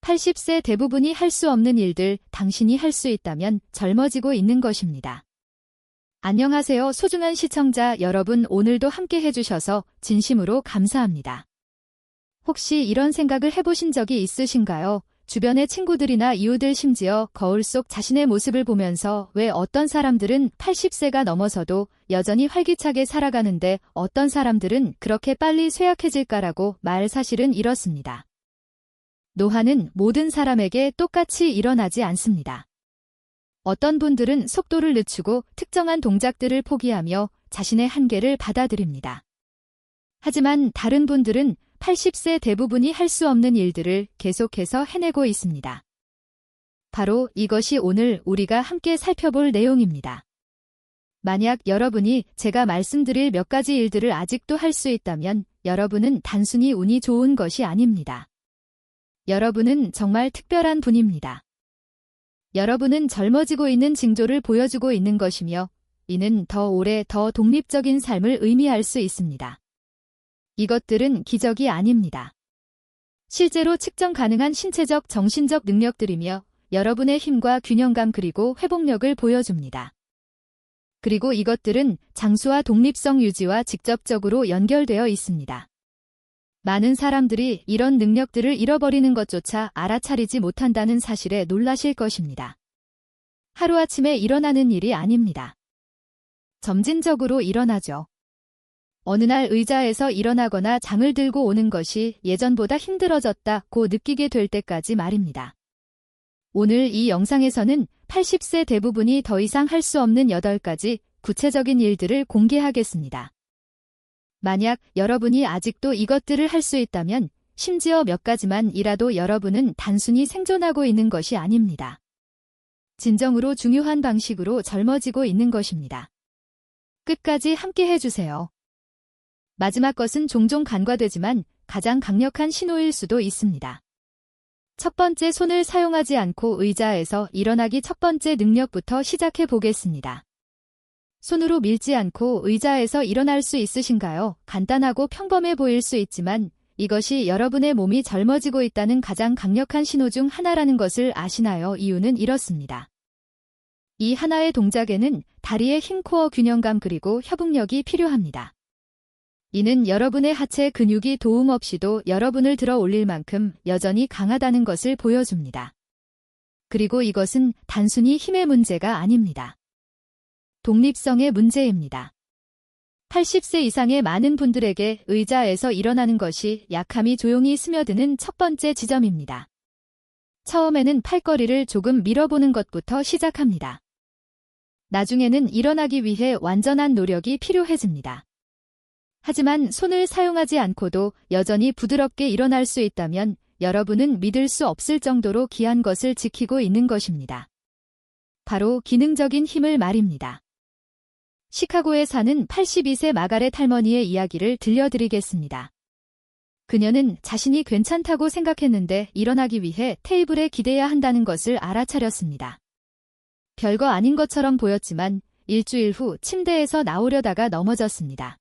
80세 대부분이 할 수 없는 일들 당신이 할 수 있다면 젊어지고 있는 것입니다. 안녕하세요. 소중한 시청자 여러분, 오늘도 함께 해주셔서 진심으로 감사합니다. 혹시 이런 생각을 해보신 적이 있으신가요? 주변의 친구들이나 이웃들, 심지어 거울 속 자신의 모습을 보면서 왜 어떤 사람들은 80세가 넘어서도 여전히 활기차게 살아가는데 어떤 사람들은 그렇게 빨리 쇠약해질까라고 사실은 이렇습니다. 노화는 모든 사람에게 똑같이 일어나지 않습니다. 어떤 분들은 속도를 늦추고 특정한 동작들을 포기하며 자신의 한계를 받아들입니다. 하지만 다른 분들은 80세 대부분이 할 수 없는 일들을 계속해서 해내고 있습니다. 바로 이것이 오늘 우리가 함께 살펴볼 내용입니다. 만약 여러분이 제가 말씀드릴 몇 가지 일들을 아직도 할 수 있다면 여러분은 단순히 운이 좋은 것이 아닙니다. 여러분은 정말 특별한 분입니다. 여러분은 젊어지고 있는 징조를 보여주고 있는 것이며 이는 더 오래 더 독립적인 삶을 의미할 수 있습니다. 이것들은 기적이 아닙니다. 실제로 측정 가능한 신체적, 정신적 능력들이며 여러분의 힘과 균형감 그리고 회복력을 보여줍니다. 그리고 이것들은 장수와 독립성 유지와 직접적으로 연결되어 있습니다. 많은 사람들이 이런 능력들을 잃어버리는 것조차 알아차리지 못한다는 사실에 놀라실 것입니다. 하루아침에 일어나는 일이 아닙니다. 점진적으로 일어나죠. 어느 날 의자에서 일어나거나 장을 들고 오는 것이 예전보다 힘들어졌다고 느끼게 될 때까지 말입니다. 오늘 이 영상에서는 80세 대부분이 더 이상 할 수 없는 8가지 구체적인 일들을 공개하겠습니다. 만약 여러분이 아직도 이것들을 할 수 있다면 심지어 몇 가지만이라도 여러분은 단순히 생존하고 있는 것이 아닙니다. 진정으로 중요한 방식으로 젊어지고 있는 것입니다. 끝까지 함께 해주세요. 마지막 것은 종종 간과되지만 가장 강력한 신호일 수도 있습니다. 첫 번째, 손을 사용하지 않고 의자에서 일어나기. 첫 번째 능력부터 시작해 보겠습니다. 손으로 밀지 않고 의자에서 일어날 수 있으신가요? 간단하고 평범해 보일 수 있지만 이것이 여러분의 몸이 젊어지고 있다는 가장 강력한 신호 중 하나라는 것을 아시나요? 이유는 이렇습니다. 이 하나의 동작에는 다리의 힘, 코어 균형감 그리고 협응력이 필요합니다. 이는 여러분의 하체 근육이 도움 없이도 여러분을 들어 올릴 만큼 여전히 강하다는 것을 보여줍니다. 그리고 이것은 단순히 힘의 문제가 아닙니다. 독립성의 문제입니다. 80세 이상의 많은 분들에게 의자에서 일어나는 것이 약함이 조용히 스며드는 첫 번째 지점입니다. 처음에는 팔걸이를 조금 밀어보는 것부터 시작합니다. 나중에는 일어나기 위해 완전한 노력이 필요해집니다. 하지만 손을 사용하지 않고도 여전히 부드럽게 일어날 수 있다면 여러분은 믿을 수 없을 정도로 귀한 것을 지키고 있는 것입니다. 바로 기능적인 힘을 말입니다. 시카고에 사는 82세 마가렛 할머니의 이야기를 들려드리겠습니다. 그녀는 자신이 괜찮다고 생각했는데 일어나기 위해 테이블에 기대야 한다는 것을 알아차렸습니다. 별거 아닌 것처럼 보였지만 일주일 후 침대에서 나오려다가 넘어졌습니다.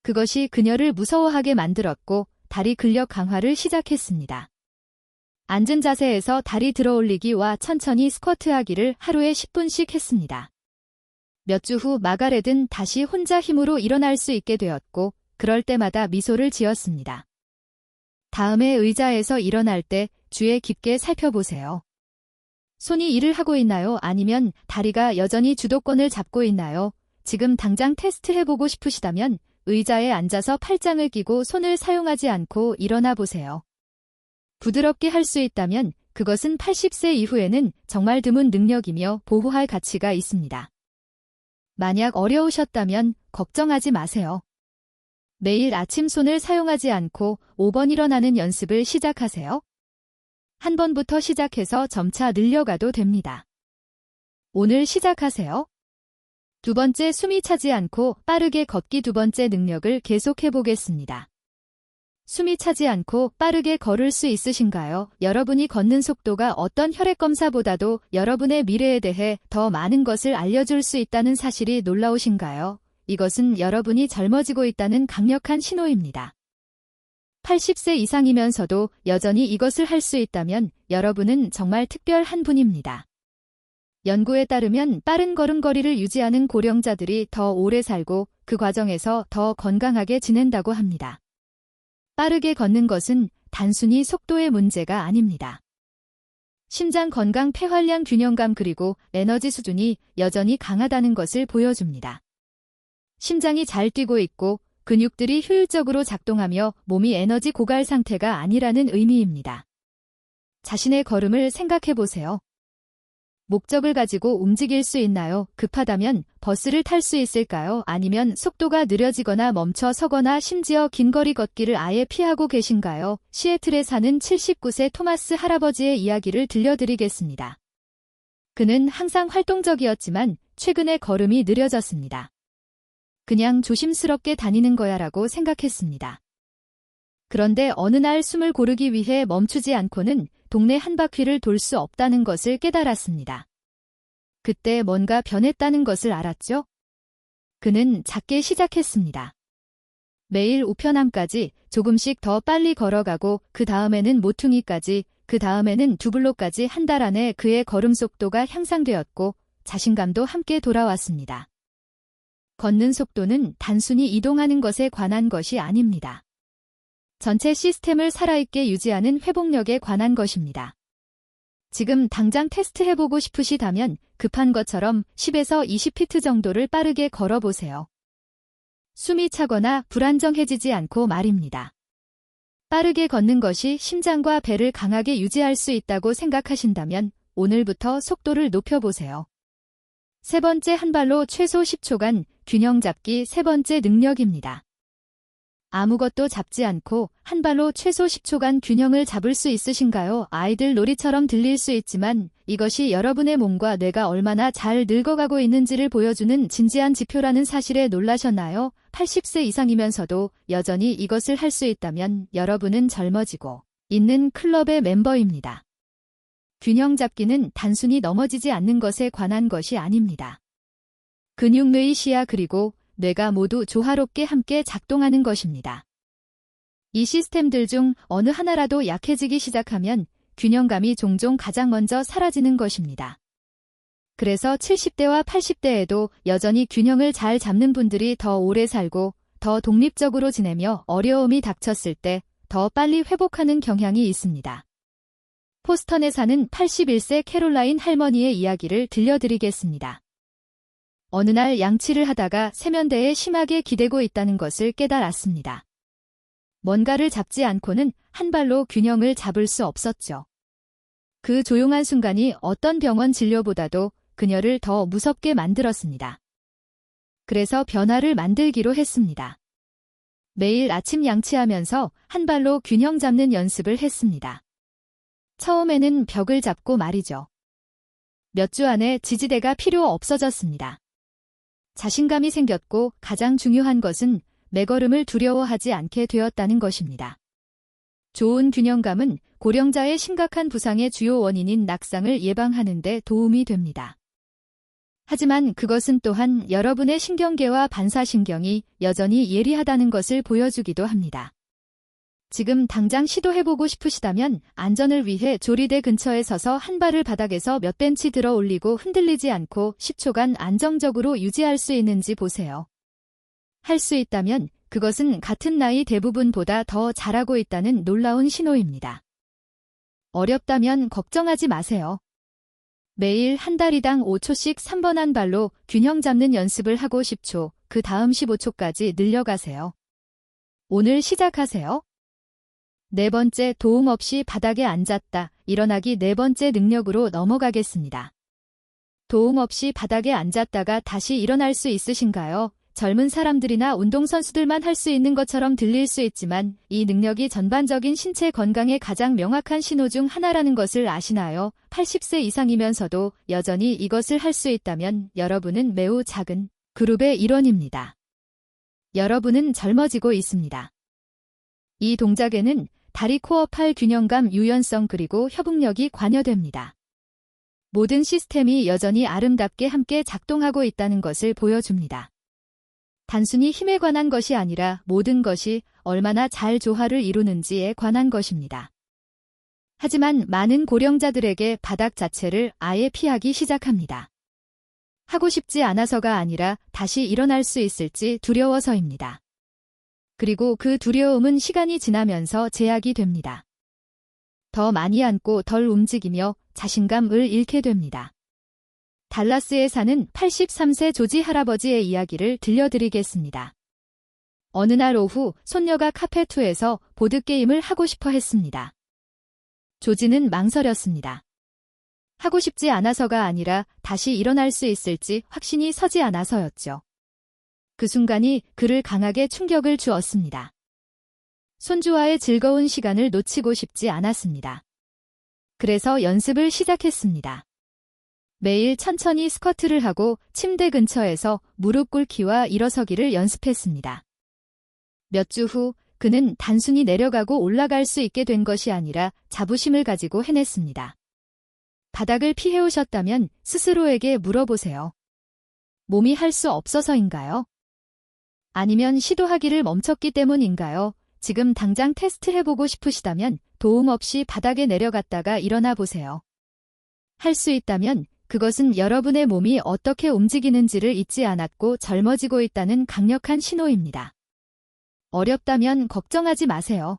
그것이 그녀를 무서워하게 만들었고 다리 근력 강화를 시작했습니다. 앉은 자세에서 다리 들어올리기와 천천히 스쿼트하기를 하루에 10분씩 했습니다. 몇 주 후 마가렛은 다시 혼자 힘으로 일어날 수 있게 되었고 그럴 때마다 미소를 지었습니다. 다음에 의자에서 일어날 때 주의 깊게 살펴보세요. 손이 일을 하고 있나요? 아니면 다리가 여전히 주도권을 잡고 있나요? 지금 당장 테스트해보고 싶으시다면 의자에 앉아서 팔짱을 끼고 손을 사용하지 않고 일어나 보세요. 부드럽게 할 수 있다면 그것은 80세 이후에는 정말 드문 능력이며 보호할 가치가 있습니다. 만약 어려우셨다면 걱정하지 마세요. 매일 아침 손을 사용하지 않고 5번 일어나는 연습을 시작하세요. 한 번부터 시작해서 점차 늘려가도 됩니다. 오늘 시작하세요. 두 번째, 숨이 차지 않고 빠르게 걷기. 두 번째 능력을 계속해 보겠습니다. 숨이 차지 않고 빠르게 걸을 수 있으신가요? 여러분이 걷는 속도가 어떤 혈액검사보다도 여러분의 미래에 대해 더 많은 것을 알려줄 수 있다는 사실이 놀라우신가요? 이것은 여러분이 젊어지고 있다는 강력한 신호입니다. 80세 이상이면서도 여전히 이것을 할 수 있다면 여러분은 정말 특별한 분입니다. 연구에 따르면 빠른 걸음걸이를 유지하는 고령자들이 더 오래 살고 그 과정에서 더 건강하게 지낸다고 합니다. 빠르게 걷는 것은 단순히 속도의 문제가 아닙니다. 심장 건강, 폐활량 균형감 그리고 에너지 수준이 여전히 강하다는 것을 보여줍니다. 심장이 잘 뛰고 있고 근육들이 효율적으로 작동하며 몸이 에너지 고갈 상태가 아니라는 의미입니다. 자신의 걸음을 생각해 보세요. 목적을 가지고 움직일 수 있나요? 급하다면 버스를 탈 수 있을까요? 아니면 속도가 느려지거나 멈춰 서거나 심지어 긴 거리 걷기를 아예 피하고 계신가요? 시애틀에 사는 79세 토마스 할아버지의 이야기를 들려드리겠습니다. 그는 항상 활동적이었지만 최근에 걸음이 느려졌습니다. 그냥 조심스럽게 다니는 거야라고 생각했습니다. 그런데 어느 날 숨을 고르기 위해 멈추지 않고는 동네 한 바퀴를 돌 수 없다는 것을 깨달았습니다. 그때 뭔가 변했다는 것을 알았죠? 그는 작게 시작했습니다. 매일 우편함까지 조금씩 더 빨리 걸어가고 그 다음에는 모퉁이까지, 그 다음에는 두 블록까지 한 달 안에 그의 걸음 속도가 향상되었고 자신감도 함께 돌아왔습니다. 걷는 속도는 단순히 이동하는 것에 관한 것이 아닙니다. 전체 시스템을 살아있게 유지하는 회복력에 관한 것입니다. 지금 당장 테스트해보고 싶으시다면 급한 것처럼 10에서 20피트 정도를 빠르게 걸어보세요. 숨이 차거나 불안정해지지 않고 말입니다. 빠르게 걷는 것이 심장과 배를 강하게 유지할 수 있다고 생각하신다면 오늘부터 속도를 높여보세요. 세 번째, 한 발로 최소 10초간 균형 잡기. 세 번째 능력입니다. 아무것도 잡지 않고 한 발로 최소 10초간 균형을 잡을 수 있으신가요? 아이들 놀이처럼 들릴 수 있지만 이것이 여러분의 몸과 뇌가 얼마나 잘 늙어가고 있는지를 보여주는 진지한 지표라는 사실에 놀라셨나요? 80세 이상이면서도 여전히 이것을 할 수 있다면 여러분은 젊어지고 있는 클럽의 멤버입니다. 균형 잡기는 단순히 넘어지지 않는 것에 관한 것이 아닙니다. 근육뇌의 시야 그리고 뇌가 모두 조화롭게 함께 작동하는 것입니다. 이 시스템들 중 어느 하나라도 약해지기 시작하면 균형감이 종종 가장 먼저 사라지는 것입니다. 그래서 70대와 80대에도 여전히 균형을 잘 잡는 분들이 더 오래 살고 더 독립적으로 지내며 어려움이 닥쳤을 때 더 빨리 회복하는 경향이 있습니다. 포스턴에 사는 81세 캐롤라인 할머니의 이야기를 들려드리겠습니다. 어느 날 양치를 하다가 세면대에 심하게 기대고 있다는 것을 깨달았습니다. 뭔가를 잡지 않고는 한 발로 균형을 잡을 수 없었죠. 그 조용한 순간이 어떤 병원 진료보다도 그녀를 더 무섭게 만들었습니다. 그래서 변화를 만들기로 했습니다. 매일 아침 양치하면서 한 발로 균형 잡는 연습을 했습니다. 처음에는 벽을 잡고 말이죠. 몇 주 안에 지지대가 필요 없어졌습니다. 자신감이 생겼고 가장 중요한 것은 매걸음을 두려워하지 않게 되었다는 것입니다. 좋은 균형감은 고령자의 심각한 부상의 주요 원인인 낙상을 예방하는 데 도움이 됩니다. 하지만 그것은 또한 여러분의 신경계와 반사신경이 여전히 예리하다는 것을 보여주기도 합니다. 지금 당장 시도해보고 싶으시다면 안전을 위해 조리대 근처에 서서 한 발을 바닥에서 몇 벤치 들어 올리고 흔들리지 않고 10초간 안정적으로 유지할 수 있는지 보세요. 할 수 있다면 그것은 같은 나이 대부분보다 더 잘하고 있다는 놀라운 신호입니다. 어렵다면 걱정하지 마세요. 매일 한 다리당 5초씩 3번 한 발로 균형 잡는 연습을 하고 10초, 그 다음 15초까지 늘려가세요. 오늘 시작하세요. 네 번째, 도움 없이 바닥에 앉았다. 일어나기. 네 번째 능력으로 넘어가겠습니다. 도움 없이 바닥에 앉았다가 다시 일어날 수 있으신가요? 젊은 사람들이나 운동선수들만 할 수 있는 것처럼 들릴 수 있지만 이 능력이 전반적인 신체 건강의 가장 명확한 신호 중 하나라는 것을 아시나요? 80세 이상이면서도 여전히 이것을 할 수 있다면 여러분은 매우 작은 그룹의 일원입니다. 여러분은 젊어지고 있습니다. 이 동작에는 다리, 코어, 팔 균형감, 유연성 그리고 협응력이 관여됩니다. 모든 시스템이 여전히 아름답게 함께 작동하고 있다는 것을 보여줍니다. 단순히 힘에 관한 것이 아니라 모든 것이 얼마나 잘 조화를 이루는지에 관한 것입니다. 하지만 많은 고령자들에게 바닥 자체를 아예 피하기 시작합니다. 하고 싶지 않아서가 아니라 다시 일어날 수 있을지 두려워서입니다. 그리고 그 두려움은 시간이 지나면서 제약이 됩니다. 더 많이 앉고 덜 움직이며 자신감을 잃게 됩니다. 달라스에 사는 83세 조지 할아버지의 이야기를 들려드리겠습니다. 어느 날 오후 손녀가 카페2에서 보드게임을 하고 싶어 했습니다. 조지는 망설였습니다. 하고 싶지 않아서가 아니라 다시 일어날 수 있을지 확신이 서지 않아서였죠. 그 순간이 그를 강하게 충격을 주었습니다. 손주와의 즐거운 시간을 놓치고 싶지 않았습니다. 그래서 연습을 시작했습니다. 매일 천천히 스쿼트를 하고 침대 근처에서 무릎 꿇기와 일어서기를 연습했습니다. 몇 주 후 그는 단순히 내려가고 올라갈 수 있게 된 것이 아니라 자부심을 가지고 해냈습니다. 바닥을 피해오셨다면 스스로에게 물어보세요. 몸이 할 수 없어서인가요? 아니면 시도하기를 멈췄기 때문인가요? 지금 당장 테스트해보고 싶으시다면 도움 없이 바닥에 내려갔다가 일어나 보세요. 할 수 있다면 그것은 여러분의 몸이 어떻게 움직이는지를 잊지 않았고 젊어지고 있다는 강력한 신호입니다. 어렵다면 걱정하지 마세요.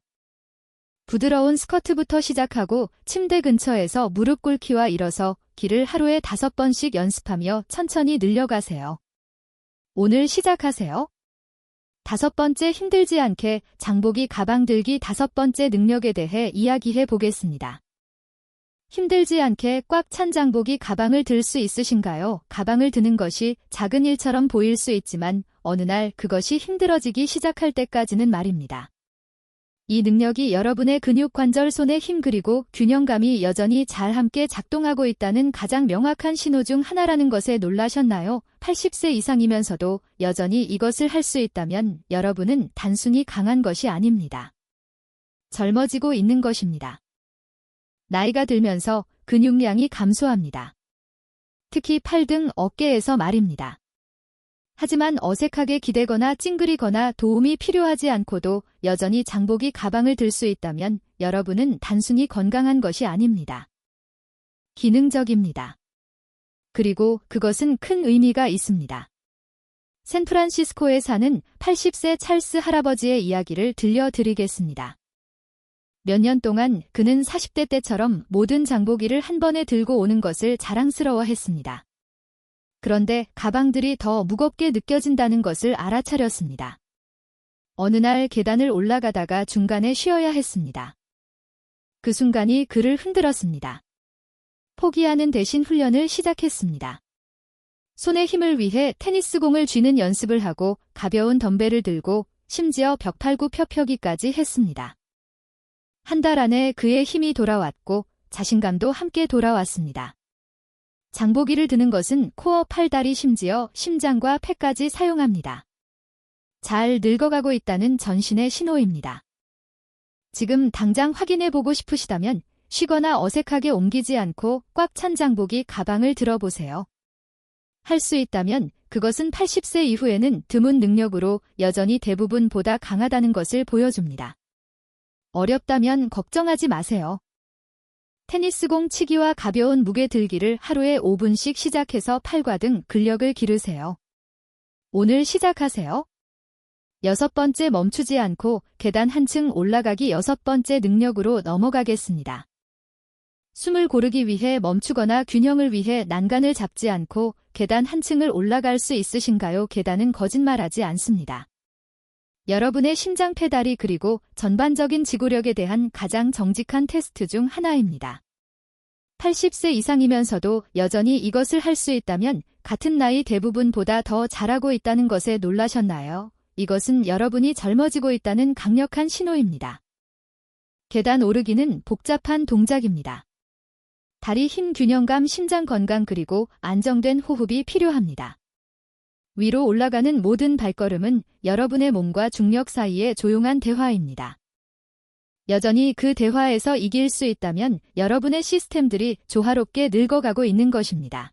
부드러운 스쿼트부터 시작하고 침대 근처에서 무릎 꿇기와 일어서 기를 하루에 5번씩 연습하며 천천히 늘려가세요. 오늘 시작하세요. 5번째 힘들지 않게 장보기 가방 들기 5번째 능력에 대해 이야기해 보겠습니다. 힘들지 않게 꽉 찬 장보기 가방을 들 수 있으신가요? 가방을 드는 것이 작은 일처럼 보일 수 있지만 어느 날 그것이 힘들어지기 시작할 때까지는 말입니다. 이 능력이 여러분의 근육 관절 손의 힘 그리고 균형감이 여전히 잘 함께 작동하고 있다는 가장 명확한 신호 중 하나라는 것에 놀라셨나요? 80세 이상이면서도 여전히 이것을 할 수 있다면 여러분은 단순히 강한 것이 아닙니다. 젊어지고 있는 것입니다. 나이가 들면서 근육량이 감소합니다. 특히 팔 등 어깨에서 말입니다. 하지만 어색하게 기대거나 찡그리거나 도움이 필요하지 않고도 여전히 장보기 가방을 들 수 있다면 여러분은 단순히 건강한 것이 아닙니다. 기능적입니다. 그리고 그것은 큰 의미가 있습니다. 샌프란시스코에 사는 80세 찰스 할아버지의 이야기를 들려드리겠습니다. 몇 년 동안 그는 40대 때처럼 모든 장보기를 한 번에 들고 오는 것을 자랑스러워했습니다. 그런데 가방들이 더 무겁게 느껴진다는 것을 알아차렸습니다. 어느 날 계단을 올라가다가 중간에 쉬어야 했습니다. 그 순간이 그를 흔들었습니다. 포기하는 대신 훈련을 시작했습니다. 손의 힘을 위해 테니스공을 쥐는 연습을 하고 가벼운 덤벨을 들고 심지어 벽팔구 펴펴기까지 했습니다. 한 달 안에 그의 힘이 돌아왔고 자신감도 함께 돌아왔습니다. 장보기를 드는 것은 코어, 팔다리 심지어 심장과 폐까지 사용합니다. 잘 늙어가고 있다는 전신의 신호입니다. 지금 당장 확인해보고 싶으시다면 쉬거나 어색하게 옮기지 않고 꽉 찬 장보기 가방을 들어보세요. 할 수 있다면 그것은 80세 이후에는 드문 능력으로 여전히 대부분보다 강하다는 것을 보여줍니다. 어렵다면 걱정하지 마세요. 테니스공 치기와 가벼운 무게 들기를 하루에 5분씩 시작해서 팔과 등 근력을 기르세요. 오늘 시작하세요. 6번째 멈추지 않고 계단 한층 올라가기 6번째 능력으로 넘어가겠습니다. 숨을 고르기 위해 멈추거나 균형을 위해 난간을 잡지 않고 계단 한층을 올라갈 수 있으신가요? 계단은 거짓말하지 않습니다. 여러분의 심장 페달이 그리고 전반적인 지구력에 대한 가장 정직한 테스트 중 하나입니다. 80세 이상이면서도 여전히 이것을 할 수 있다면 같은 나이 대부분보다 더 잘하고 있다는 것에 놀라셨나요? 이것은 여러분이 젊어지고 있다는 강력한 신호입니다. 계단 오르기는 복잡한 동작입니다. 다리 힘, 균형감, 심장 건강 그리고 안정된 호흡이 필요합니다. 위로 올라가는 모든 발걸음은 여러분의 몸과 중력 사이의 조용한 대화입니다. 여전히 그 대화에서 이길 수 있다면 여러분의 시스템들이 조화롭게 늙어가고 있는 것입니다.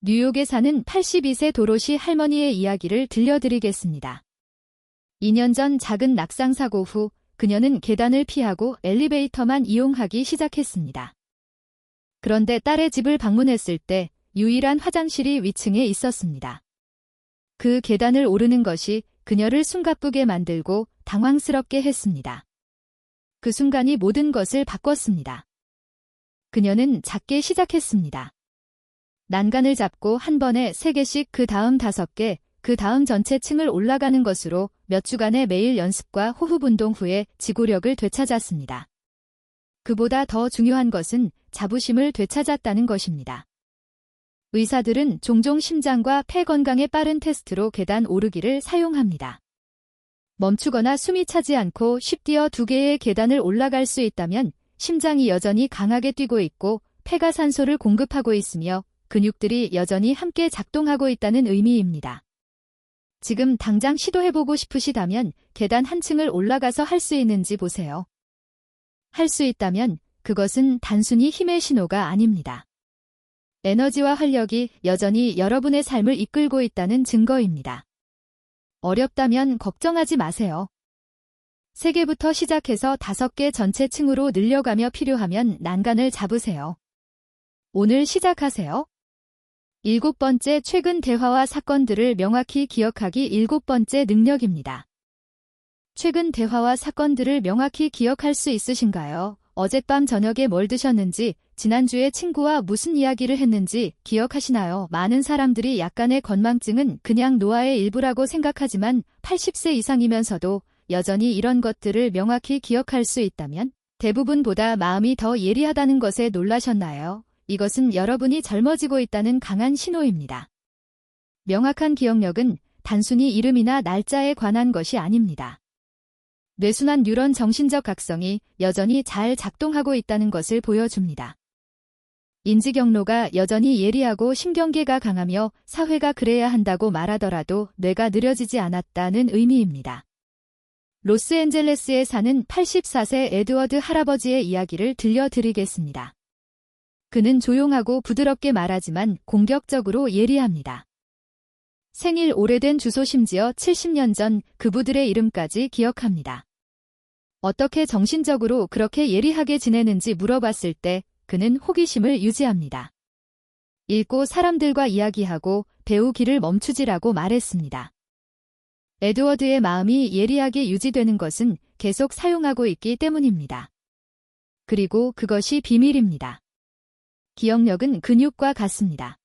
뉴욕에 사는 82세 도로시 할머니의 이야기를 들려드리겠습니다. 2년 전 작은 낙상사고 후 그녀는 계단을 피하고 엘리베이터만 이용하기 시작했습니다. 그런데 딸의 집을 방문했을 때 유일한 화장실이 위층에 있었습니다. 그 계단을 오르는 것이 그녀를 숨가쁘게 만들고 당황스럽게 했습니다. 그 순간이 모든 것을 바꿨습니다. 그녀는 작게 시작했습니다. 난간을 잡고 한 번에 3개씩 그 다음 5개, 그 다음 전체 층을 올라가는 것으로 몇 주간의 매일 연습과 호흡 운동 후에 지구력을 되찾았습니다. 그보다 더 중요한 것은 자부심을 되찾았다는 것입니다. 의사들은 종종 심장과 폐 건강에 빠른 테스트로 계단 오르기를 사용합니다. 멈추거나 숨이 차지 않고 쉽디어 2개의 계단을 올라갈 수 있다면 심장이 여전히 강하게 뛰고 있고 폐가 산소를 공급하고 있으며 근육들이 여전히 함께 작동하고 있다는 의미입니다. 지금 당장 시도해보고 싶으시다면 계단 한 층을 올라가서 할 수 있는지 보세요. 할 수 있다면 그것은 단순히 힘의 신호가 아닙니다. 에너지와 활력이 여전히 여러분의 삶을 이끌고 있다는 증거입니다. 어렵다면 걱정하지 마세요. 3개부터 시작해서 5개 전체 층으로 늘려가며 필요하면 난간을 잡으세요. 오늘 시작하세요. 7번째, 최근 대화와 사건들을 명확히 기억하기. 7번째 능력입니다. 최근 대화와 사건들을 명확히 기억할 수 있으신가요? 어젯밤 저녁에 뭘 드셨는지, 지난주에 친구와 무슨 이야기를 했는지 기억하시나요? 많은 사람들이 약간의 건망증은 그냥 노화의 일부라고 생각하지만 80세 이상이면서도 여전히 이런 것들을 명확히 기억할 수 있다면 대부분보다 마음이 더 예리하다는 것에 놀라셨나요? 이것은 여러분이 젊어지고 있다는 강한 신호입니다. 명확한 기억력은 단순히 이름이나 날짜에 관한 것이 아닙니다. 뇌순환 뉴런 정신적 각성이 여전히 잘 작동하고 있다는 것을 보여줍니다. 인지 경로가 여전히 예리하고 신경계가 강하며 사회가 그래야 한다고 말하더라도 뇌가 느려지지 않았다는 의미입니다. 로스앤젤레스에 사는 84세 에드워드 할아버지의 이야기를 들려드리겠습니다. 그는 조용하고 부드럽게 말하지만 공격적으로 예리합니다. 생일, 오래된 주소, 심지어 70년 전 그부들의 이름까지 기억합니다. 어떻게 정신적으로 그렇게 예리하게 지내는지 물어봤을 때 그는 호기심을 유지합니다. 읽고 사람들과 이야기하고 배우기를 멈추지라고 말했습니다. 에드워드의 마음이 예리하게 유지되는 것은 계속 사용하고 있기 때문입니다. 그리고 그것이 비밀입니다. 기억력은 근육과 같습니다.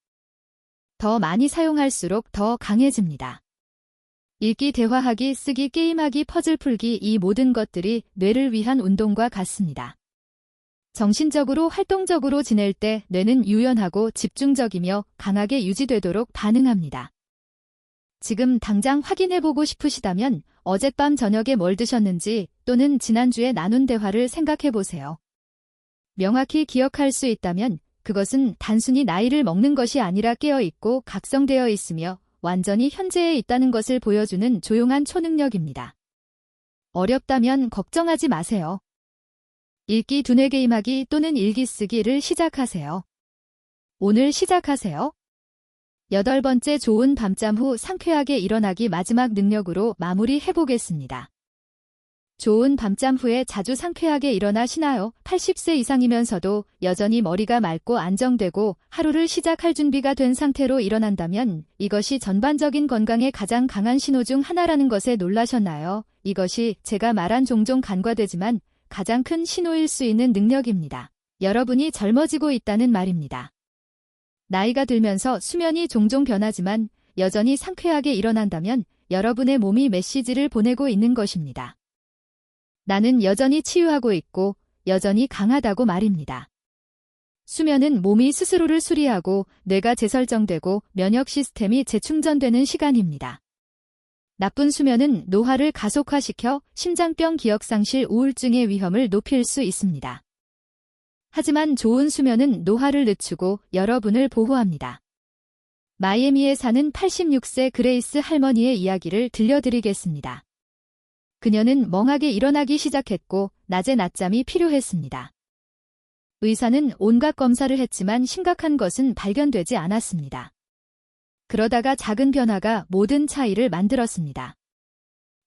더 많이 사용할수록 더 강해집니다. 읽기, 대화하기, 쓰기, 게임하기, 퍼즐 풀기, 이 모든 것들이 뇌를 위한 운동과 같습니다. 정신적으로 활동적으로 지낼 때 뇌는 유연하고 집중적이며 강하게 유지되도록 반응합니다. 지금 당장 확인해보고 싶으시다면 어젯밤 저녁에 뭘 드셨는지 또는 지난주에 나눈 대화를 생각해보세요. 명확히 기억할 수 있다면 그것은 단순히 나이를 먹는 것이 아니라 깨어있고 각성되어 있으며 완전히 현재에 있다는 것을 보여주는 조용한 초능력입니다. 어렵다면 걱정하지 마세요. 읽기, 두뇌 게임하기 또는 일기 쓰기를 시작하세요. 오늘 시작하세요. 8번째, 좋은 밤잠 후 상쾌하게 일어나기. 마지막 능력으로 마무리해보겠습니다. 좋은 밤잠 후에 자주 상쾌하게 일어나시나요? 80세 이상이면서도 여전히 머리가 맑고 안정되고 하루를 시작할 준비가 된 상태로 일어난다면 이것이 전반적인 건강에 가장 강한 신호 중 하나라는 것에 놀라셨나요? 이것이 제가 말한 종종 간과되지만 가장 큰 신호일 수 있는 능력입니다. 여러분이 젊어지고 있다는 말입니다. 나이가 들면서 수면이 종종 변하지만 여전히 상쾌하게 일어난다면 여러분의 몸이 메시지를 보내고 있는 것입니다. 나는 여전히 치유하고 있고 여전히 강하다고 말입니다. 수면은 몸이 스스로를 수리하고 뇌가 재설정되고 면역 시스템이 재충전되는 시간입니다. 나쁜 수면은 노화를 가속화시켜 심장병, 기억상실, 우울증의 위험을 높일 수 있습니다. 하지만 좋은 수면은 노화를 늦추고 여러분을 보호합니다. 마이애미에 사는 86세 그레이스 할머니의 이야기를 들려드리겠습니다. 그녀는 멍하게 일어나기 시작했고 낮에 낮잠이 필요했습니다. 의사는 온갖 검사를 했지만 심각한 것은 발견되지 않았습니다. 그러다가 작은 변화가 모든 차이를 만들었습니다.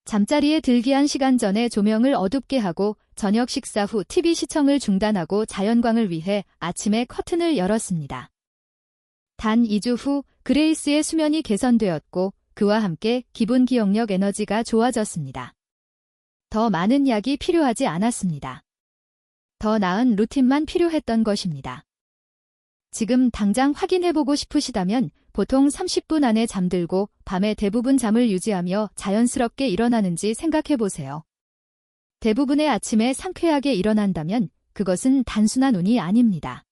잠자리에 들기 1시간 전에 조명을 어둡게 하고 저녁 식사 후 TV 시청을 중단하고 자연광을 위해 아침에 커튼을 열었습니다. 단 2주 후 그레이스의 수면이 개선되었고 그와 함께 기분, 기억력, 에너지가 좋아졌습니다. 더 많은 약이 필요하지 않았습니다. 더 나은 루틴만 필요했던 것입니다. 지금 당장 확인해보고 싶으시다면 보통 30분 안에 잠들고 밤에 대부분 잠을 유지하며 자연스럽게 일어나는지 생각해보세요. 대부분의 아침에 상쾌하게 일어난다면 그것은 단순한 운이 아닙니다.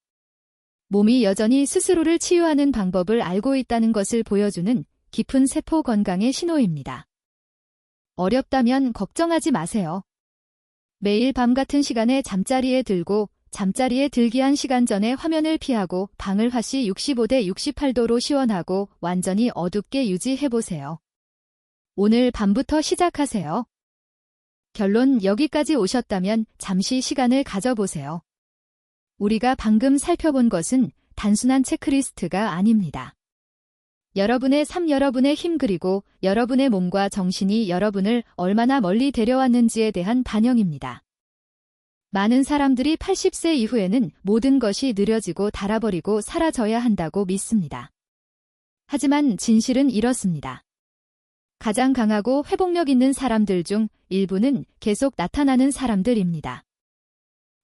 몸이 여전히 스스로를 치유하는 방법을 알고 있다는 것을 보여주는 깊은 세포 건강의 신호입니다. 어렵다면 걱정하지 마세요. 매일 밤 같은 시간에 잠자리에 들고 잠자리에 들기 1시간 전에 화면을 피하고 방을 화씨 65대 68도로 시원하고 완전히 어둡게 유지해보세요. 오늘 밤부터 시작하세요. 결론, 여기까지 오셨다면 잠시 시간을 가져보세요. 우리가 방금 살펴본 것은 단순한 체크리스트가 아닙니다. 여러분의 삶, 여러분의 힘, 그리고 여러분의 몸과 정신이 여러분을 얼마나 멀리 데려왔는지에 대한 반영입니다. 많은 사람들이 80세 이후에는 모든 것이 느려지고 닳아버리고 사라져야 한다고 믿습니다. 하지만 진실은 이렇습니다. 가장 강하고 회복력 있는 사람들 중 일부는 계속 나타나는 사람들입니다.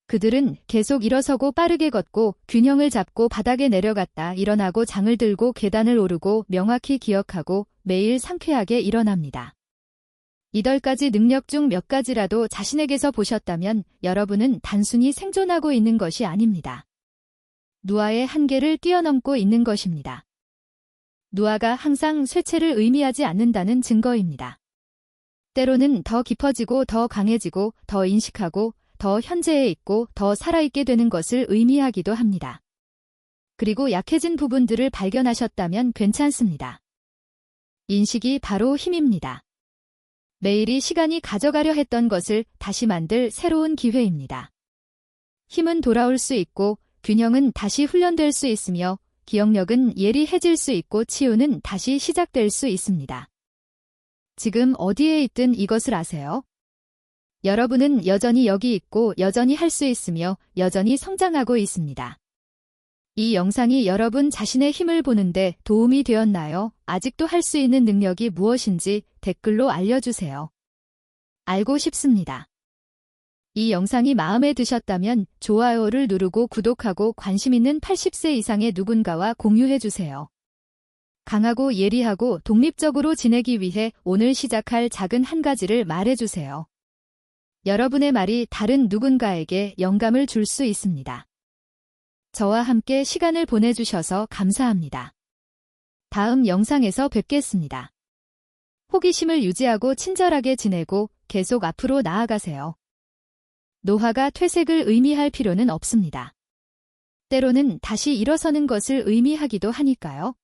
그들은 계속 일어서고 빠르게 걷고 균형을 잡고 바닥에 내려갔다 일어나고 장을 들고 계단을 오르고 명확히 기억하고 매일 상쾌하게 일어납니다. 8가지 능력 중 몇 가지라도 자신에게서 보셨다면 여러분은 단순히 생존하고 있는 것이 아닙니다. 누아의 한계를 뛰어넘고 있는 것입니다. 누아가 항상 쇠체를 의미하지 않는다는 증거입니다. 때로는 더 깊어지고 더 강해지고 더 인식하고 더 현재에 있고 더 살아있게 되는 것을 의미하기도 합니다. 그리고 약해진 부분들을 발견하셨다면 괜찮습니다. 인식이 바로 힘입니다. 매일이 시간이 가져가려 했던 것을 다시 만들 새로운 기회입니다. 힘은 돌아올 수 있고 균형은 다시 훈련될 수 있으며 기억력은 예리해질 수 있고 치유는 다시 시작될 수 있습니다. 지금 어디에 있든 이것을 아세요? 여러분은 여전히 여기 있고 여전히 할 수 있으며 여전히 성장하고 있습니다. 이 영상이 여러분 자신의 힘을 보는데 도움이 되었나요? 아직도 할 수 있는 능력이 무엇인지 댓글로 알려주세요. 알고 싶습니다. 이 영상이 마음에 드셨다면 좋아요를 누르고 구독하고 관심 있는 80세 이상의 누군가와 공유해주세요. 강하고 예리하고 독립적으로 지내기 위해 오늘 시작할 작은 한 가지를 말해주세요. 여러분의 말이 다른 누군가에게 영감을 줄 수 있습니다. 저와 함께 시간을 보내주셔서 감사합니다. 다음 영상에서 뵙겠습니다. 호기심을 유지하고 친절하게 지내고 계속 앞으로 나아가세요. 노화가 퇴색을 의미할 필요는 없습니다. 때로는 다시 일어서는 것을 의미하기도 하니까요.